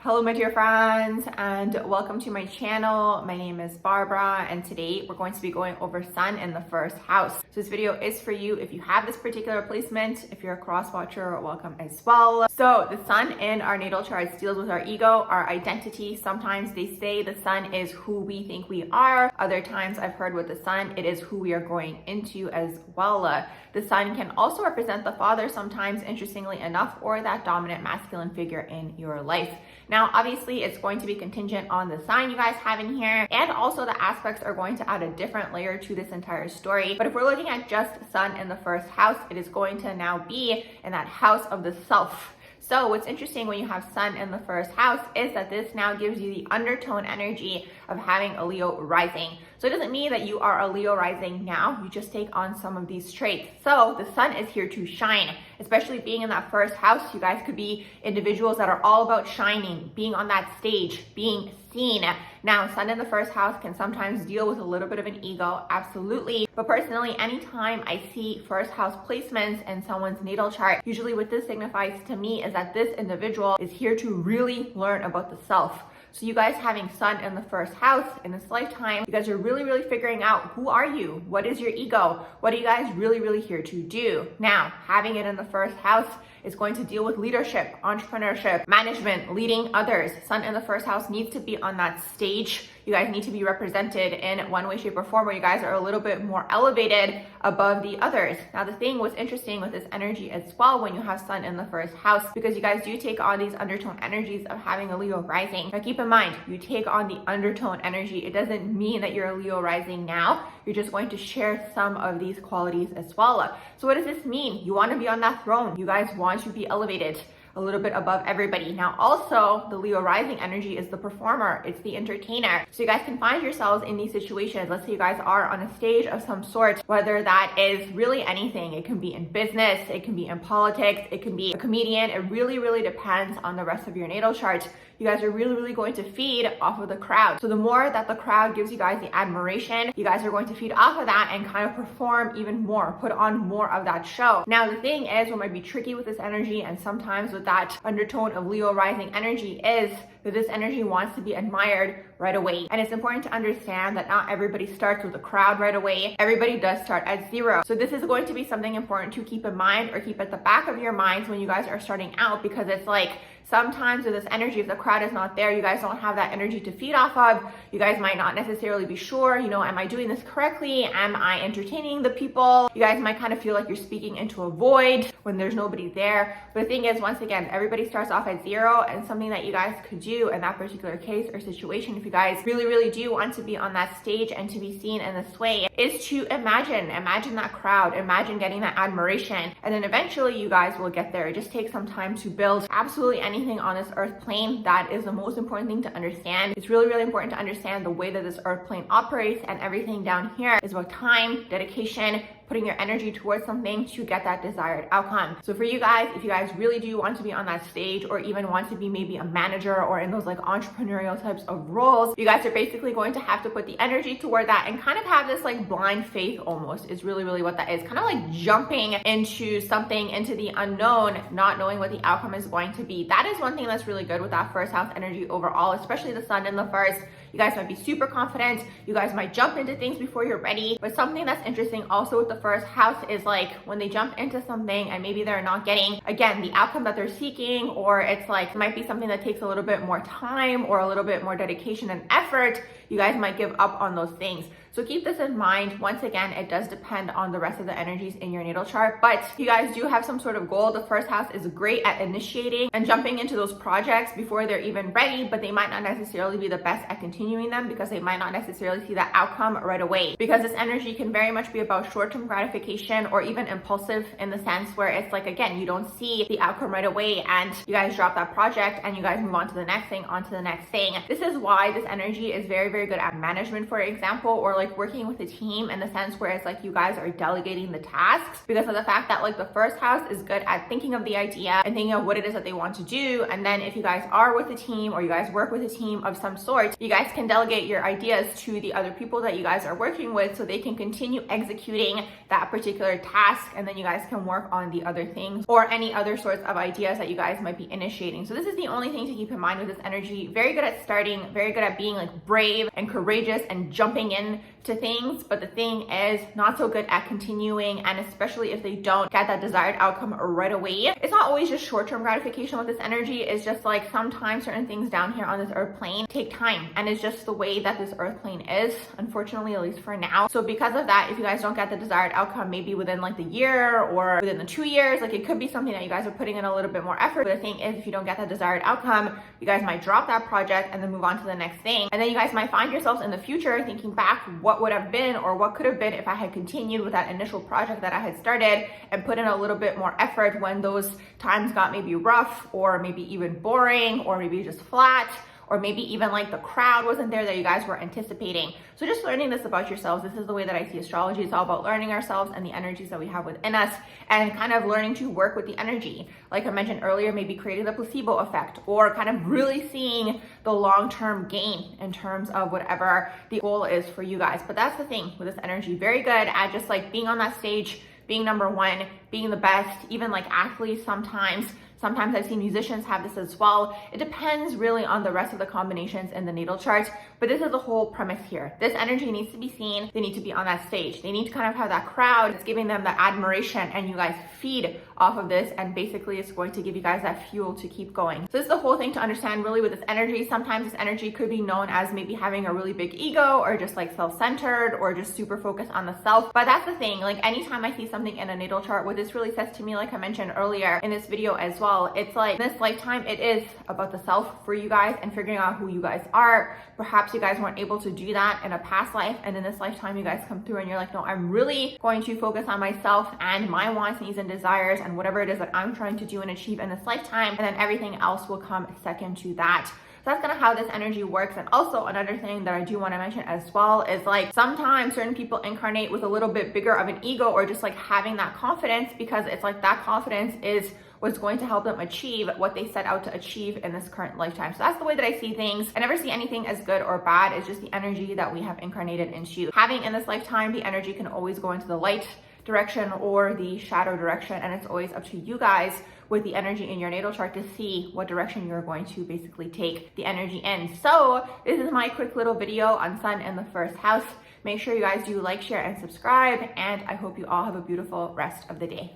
Hello my dear friends, and welcome to my channel. My name is Barbara, and today we're going to be going over Sun in the first house. So this video is for you if you have this particular placement. If you're a cross watcher, welcome as well. So the Sun in our natal charts deals with our ego, our identity. Sometimes they say the Sun is who we think we are. Other times I've heard with the Sun, it is who we are going into as well. The Sun can also represent the father sometimes, interestingly enough, or that dominant masculine figure in your life. Now, obviously, it's going to be contingent on the sign you guys have in here, and also the aspects are going to add a different layer to this entire story. But if we're looking at just Sun in the first house, it is going to now be in that house of the self. So what's interesting when you have Sun in the first house is that this now gives you the undertone energy of having a Leo rising. So it doesn't mean that you are a Leo rising now, you just take on some of these traits. So the Sun is here to shine, especially being in that first house. You guys could be individuals that are all about shining, being on that stage, being seen. Now, Sun in the first house can sometimes deal with a little bit of an ego, absolutely. But personally, anytime I see first house placements in someone's natal chart, usually what this signifies to me is that this individual is here to really learn about the self. So you guys having Sun in the first house in this lifetime, you guys are really figuring out, who are you? What is your ego? What are you guys really here to do? Now, having it in the first house is going to deal with leadership, entrepreneurship, management, leading others. Sun in the first house needs to be on that stage. You guys need to be represented in one way, shape, or form where you guys are a little bit more elevated above the others. Now, the thing what's interesting with this energy as well when you have Sun in the first house, because you guys do take on these undertone energies of having a Leo rising. Now, keep in mind, you take on the undertone energy. It doesn't mean that you're a Leo rising now. You're just going to share some of these qualities as well. So what does this mean? You want to be on that throne. You guys want to be elevated a little bit above everybody. Now, also the Leo rising energy is the performer, it's the entertainer. So you guys can find yourselves in these situations. Let's say you guys are on a stage of some sort, whether that is really anything. It can be in business, it can be in politics, it can be a comedian. It really depends on the rest of your natal chart. You guys are really going to feed off of the crowd. So the more that the crowd gives you guys the admiration, you guys are going to feed off of that and kind of perform even more, put on more of that show. Now, the thing is, what might be tricky with this energy and sometimes with that undertone of Leo rising energy is that this energy wants to be admired right away. And it's important to understand that not everybody starts with a crowd right away. Everybody does start at zero. So this is going to be something important to keep in mind or keep at the back of your minds when you guys are starting out, because it's like, sometimes with this energy, if the crowd is not there, you guys don't have that energy to feed off of. You guys might not necessarily be sure, am I doing this correctly? Am I entertaining the people? You guys might kind of feel like you're speaking into a void when there's nobody there. But the thing is, once again, everybody starts off at zero, and something that you guys could do in that particular case or situation, if you guys really do want to be on that stage and to be seen in this way, is to imagine that crowd, imagine getting that admiration, and then eventually you guys will get there. It just takes some time to build absolutely anything on this earth plane. That is the most important thing to understand. It's really important to understand the way that this earth plane operates, and everything down here is about time, dedication, putting your energy towards something to get that desired outcome. So for you guys, if you guys really do want to be on that stage, or even want to be maybe a manager or in those like entrepreneurial types of roles, you guys are basically going to have to put the energy toward that and kind of have this like blind faith almost, is really what that is. Kind of like jumping into something, into the unknown, not knowing what the outcome is going to be. That is one thing that's really good with that first house energy overall, especially the Sun in the first. You guys might be super confident. You guys might jump into things before you're ready. But something that's interesting also with the first house is like when they jump into something and maybe they're not getting, again, the outcome that they're seeking, or it's like, it might be something that takes a little bit more time or a little bit more dedication and effort, you guys might give up on those things. So keep this in mind. Once again, it does depend on the rest of the energies in your natal chart, but if you guys do have some sort of goal, the first house is great at initiating and jumping into those projects before they're even ready, but they might not necessarily be the best at continuing them because they might not necessarily see that outcome right away, because this energy can very much be about short-term gratification or even impulsive, in the sense where it's like, again, you don't see the outcome right away and you guys drop that project and you guys move on to the next thing, This is why this energy is very good at management, for example, or like working with a team in the sense where it's like you guys are delegating the tasks because of the fact that like the first house is good at thinking of the idea and thinking of what it is that they want to do. And then if you guys are with a team or you guys work with a team of some sort, you guys can delegate your ideas to the other people that you guys are working with so they can continue executing that particular task, and then you guys can work on the other things or any other sorts of ideas that you guys might be initiating. So this is the only thing to keep in mind with this energy. Very good at starting, very good at being like brave and courageous and jumping in to things, but the thing is not so good at continuing, and especially if they don't get that desired outcome right away. It's not always just short-term gratification with this energy. It's just like sometimes certain things down here on this earth plane take time, and it's just the way that this earth plane is, unfortunately, at least for now. So because of that, if you guys don't get the desired outcome maybe within like the year or within the 2 years, like it could be something that you guys are putting in a little bit more effort. But the thing is, if you don't get that desired outcome, you guys might drop that project and then move on to the next thing, and then you guys might find yourselves in the future thinking back what would have been or what could have been if I had continued with that initial project that I had started and put in a little bit more effort when those times got maybe rough or maybe even boring or maybe just flat, or maybe even like the crowd wasn't there that you guys were anticipating. So just learning this about yourselves. This is the way that I see astrology. It's all about learning ourselves and the energies that we have within us and kind of learning to work with the energy. Like I mentioned earlier, maybe creating the placebo effect or kind of really seeing the long-term gain in terms of whatever the goal is for you guys. But that's the thing with this energy. Very good at just like being on that stage, being number one, being the best, even like athletes sometimes. Sometimes I've seen musicians have this as well. It depends really on the rest of the combinations in the natal chart, but this is the whole premise here. This energy needs to be seen. They need to be on that stage. They need to kind of have that crowd. It's giving them that admiration, and you guys feed off of this, and basically it's going to give you guys that fuel to keep going. So this is the whole thing to understand really with this energy. Sometimes this energy could be known as maybe having a really big ego or just like self-centered or just super focused on the self. But that's the thing, like anytime I see something in a natal chart, what this really says to me, like I mentioned earlier in this video as well, it's like this lifetime, it is about the self for you guys and figuring out who you guys are. Perhaps you guys weren't able to do that in a past life, and in this lifetime you guys come through and you're like, no, I'm really going to focus on myself and my wants, needs, and desires and whatever it is that I'm trying to do and achieve in this lifetime, and then everything else will come second to that. So that's kind of how this energy works. And also another thing that I do want to mention as well is like sometimes certain people incarnate with a little bit bigger of an ego or just like having that confidence, because it's like that confidence is what's going to help them achieve what they set out to achieve in this current lifetime. So that's the way that I see things. I never see anything as good or bad. It's just the energy that we have incarnated into. Having in this lifetime, the energy can always go into the light direction or the shadow direction, and it's always up to you guys with the energy in your natal chart to see what direction you're going to basically take the energy in. So this is my quick little video on Sun in the first house. Make sure you guys do like, share, and subscribe, and I hope you all have a beautiful rest of the day.